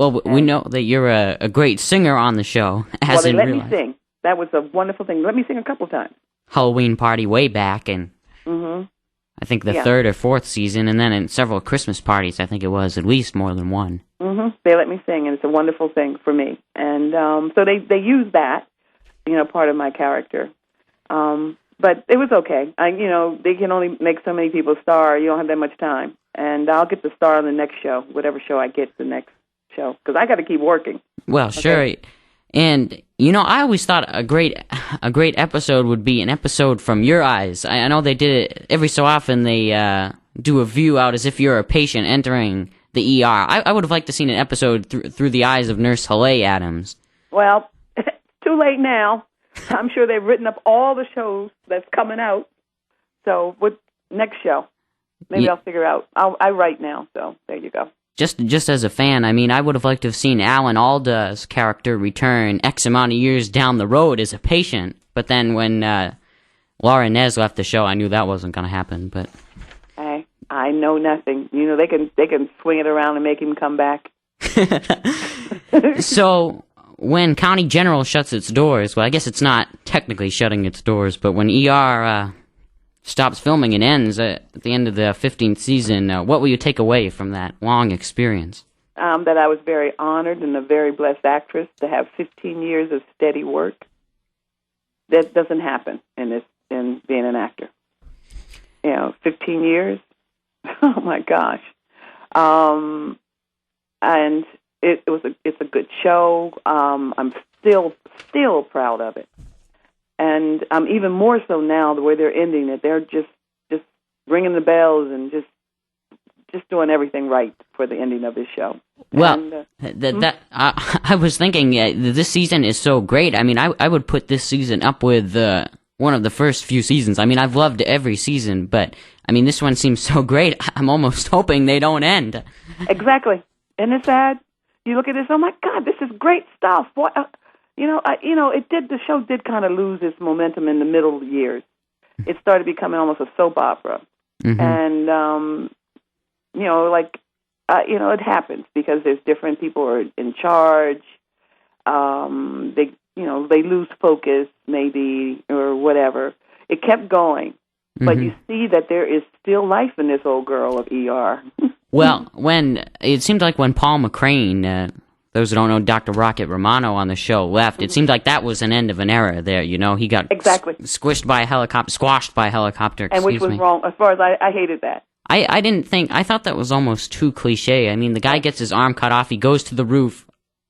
Well, we know that you're a great singer on the show. Well, they let me sing. That was a wonderful thing. Let me sing a couple times. Halloween party way back, and I think the third or fourth season, and then in several Christmas parties, I think it was at least more than one. They let me sing, and it's a wonderful thing for me. And so they use that, part of my character. But it was okay. They can only make so many people star. You don't have that much time. And I'll get the star on the next show, whatever show I get the next show, because I got to keep working. Well, sure. And, I always thought a great episode would be an episode from your eyes. I know they did it every so often. They do a view out as if you're a patient entering the ER. I would have liked to seen an episode through the eyes of Nurse Haleh Adams. Well, it's too late now. I'm sure they've written up all the shows that's coming out. So, next show? Maybe I'll figure out. I write now, so there you go. Just as a fan, I would have liked to have seen Alan Alda's character return X amount of years down the road as a patient. But then when Laura Inez left the show, I knew that wasn't going to happen. But I know nothing. They can swing it around and make him come back. So when County General shuts its doors, well, I guess it's not technically shutting its doors, but when ER stops filming and ends at the end of the 15th season, what will you take away from that long experience? That I was very honored and a very blessed actress to have 15 years of steady work. That doesn't happen in being an actor. 15 years. Oh my gosh. And it's a good show. I'm still proud of it. And even more so now, the way they're ending it, they're just ringing the bells and just doing everything right for the ending of this show. Well, I was thinking this season is so great. I would put this season up with one of the first few seasons. I've loved every season, but this one seems so great. I'm almost hoping they don't end. Exactly. Isn't it sad? You look at this, oh my God, this is great stuff. What? The show did kind of lose its momentum in the middle years. It started becoming almost a soap opera. And, it happens because there's different people who are in charge. They lose focus maybe or whatever. It kept going. But you see that there is still life in this old girl of ER. Well, it seemed like when Paul McCrane, those who don't know Dr. Rocket Romano on the show, left, it seemed like that was an end of an era there, He got squashed by a helicopter, and which was wrong. As far as I hated that. I thought that was almost too cliche. The guy gets his arm cut off, he goes to the roof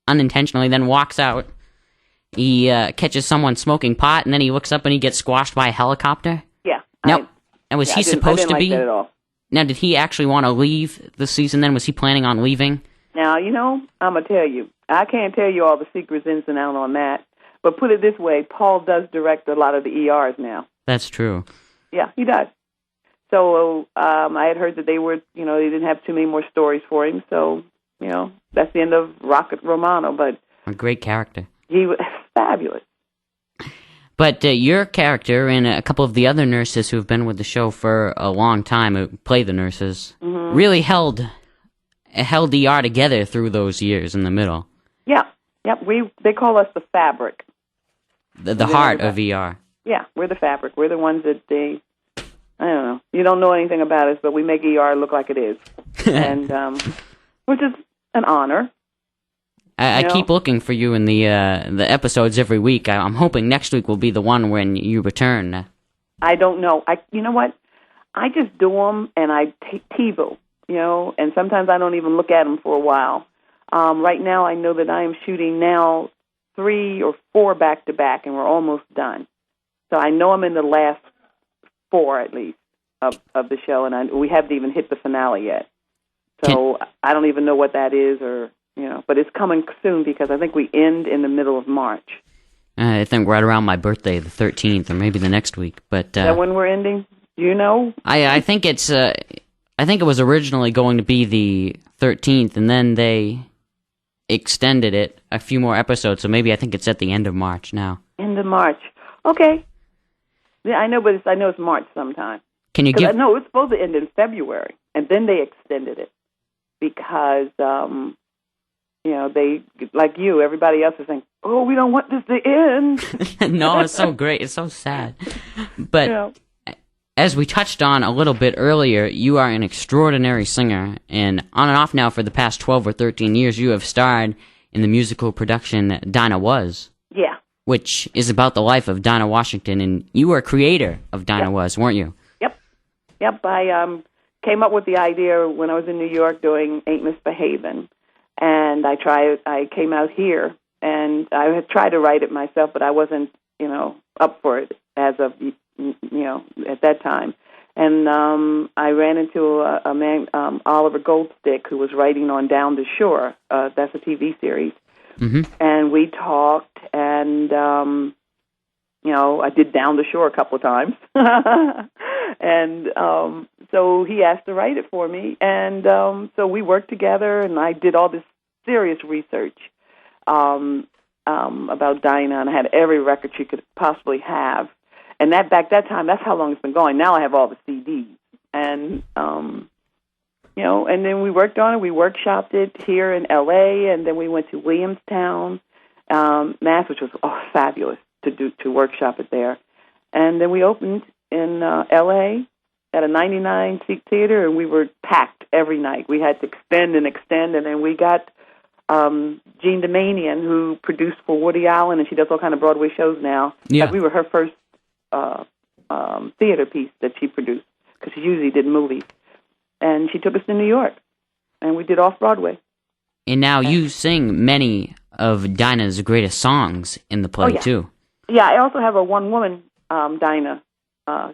unintentionally, then walks out. He catches someone smoking pot, and then he looks up and he gets squashed by a helicopter. Yeah. Now, was he supposed to be? That at all. Now, did he actually want to leave the season then? Was he planning on leaving? Now, I'm going to tell you. I can't tell you all the secrets ins and out on that. But put it this way, Paul does direct a lot of the ERs now. That's true. Yeah, he does. So I had heard that they didn't have too many more stories for him. So, that's the end of Rocket Romano. But a great character. He was fabulous. But your character and a couple of the other nurses who have been with the show for a long time, who play the nurses, really held ER together through those years in the middle. Yeah. Yep. They call us the fabric. The heart of ER. Yeah, we're the fabric. We're the ones that I don't know. You don't know anything about us, but we make ER look like it is. And, which is an honor. I keep looking for you in the episodes every week. I'm hoping next week will be the one when you return. I don't know. You know what? I just do them and I TiVo, and sometimes I don't even look at them for a while. Right now, I know that I am shooting now 3 or 4 back-to-back, and we're almost done. So I know I'm in the last 4, at least, of the show, and we haven't even hit the finale yet. So I don't even know what that is, but it's coming soon because I think we end in the middle of March. I think right around my birthday, the 13th, or maybe the next week. But is that when we're ending? Do you know? I think it's. I think it was originally going to be the 13th, and then they extended it a few more episodes. So maybe I think it's at the end of March now. End of March. Okay. Yeah, I know, but I know it's March sometime. Can you give? No, it's supposed to end in February, and then they extended it because they, like you, everybody else is saying, oh, we don't want this to end. No, it's so great. It's so sad. But as we touched on a little bit earlier, you are an extraordinary singer, and on and off now for the past 12 or 13 years, you have starred in the musical production Dinah Was. Yeah. Which is about the life of Dinah Washington, and you were a creator of Dinah Was, weren't you? Yep. I came up with the idea when I was in New York doing Ain't Misbehavin', and I came out here, and I had tried to write it myself, but I wasn't, up for it as of, at that time. And I ran into a man, Oliver Goldstick, who was writing on Down the Shore. That's a TV series. Mm-hmm. And we talked, and, I did Down the Shore a couple of times. And so he asked to write it for me. And so we worked together, and I did all this serious research about Dinah, and I had every record she could possibly have. And back that time, that's how long it's been going. Now I have all the CDs. And, and then we worked on it. We workshopped it here in L.A., and then we went to Williamstown, Mass, which was fabulous to workshop it there. And then we opened in L.A. at a 99-seat theater, and we were packed every night. We had to extend, and then we got Jean Demanian, who produced for Woody Allen, and she does all kind of Broadway shows now. Yeah. Like we were her first theater piece that she produced, because she usually did movies. And she took us to New York, and we did Off-Broadway. And now you sing many of Dinah's greatest songs in the play, too. Yeah, I also have a one-woman Dinah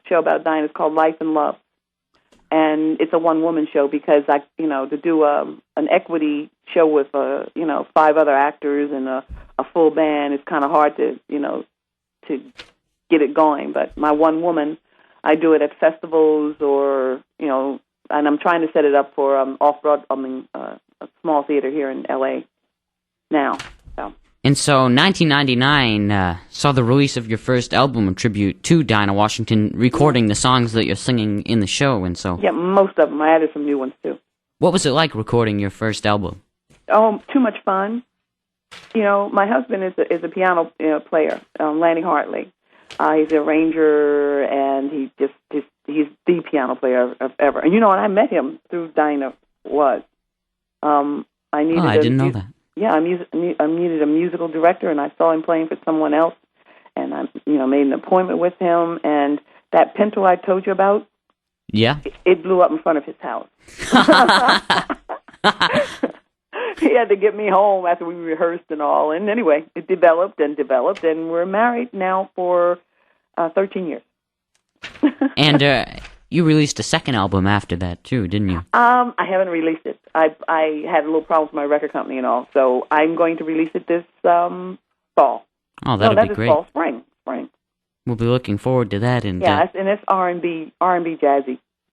show about Dinah. It's called Life and Love. And it's a one-woman show because, to do an equity show with, 5 other actors and a full band, it's kind of hard to get it going. But my one woman, I do it at festivals or, and I'm trying to set it up for a small theater here in L.A. now. So. And so 1999 saw the release of your first album, a tribute to Dinah Washington, recording the songs that you're singing in the show. And so, yeah, most of them. I added some new ones, too. What was it like recording your first album? Oh, too much fun. My husband is a piano player, Lanny Hartley. He's an arranger, and he's the piano player of ever. And and I met him through Dinah Was. I didn't know that. Yeah, I needed a musical director, and I saw him playing for someone else, and I made an appointment with him. And that Pinto I told you about, it blew up in front of his house. He had to get me home after we rehearsed and all. And anyway, it developed, and we're married now for 13 years. And you released a second album after that, too, didn't you? I haven't released it. I had a little problem with my record company and all, so I'm going to release it this fall. Oh, that'll be great. Fall, spring. We'll be looking forward to that. And and it's R&B jazzy.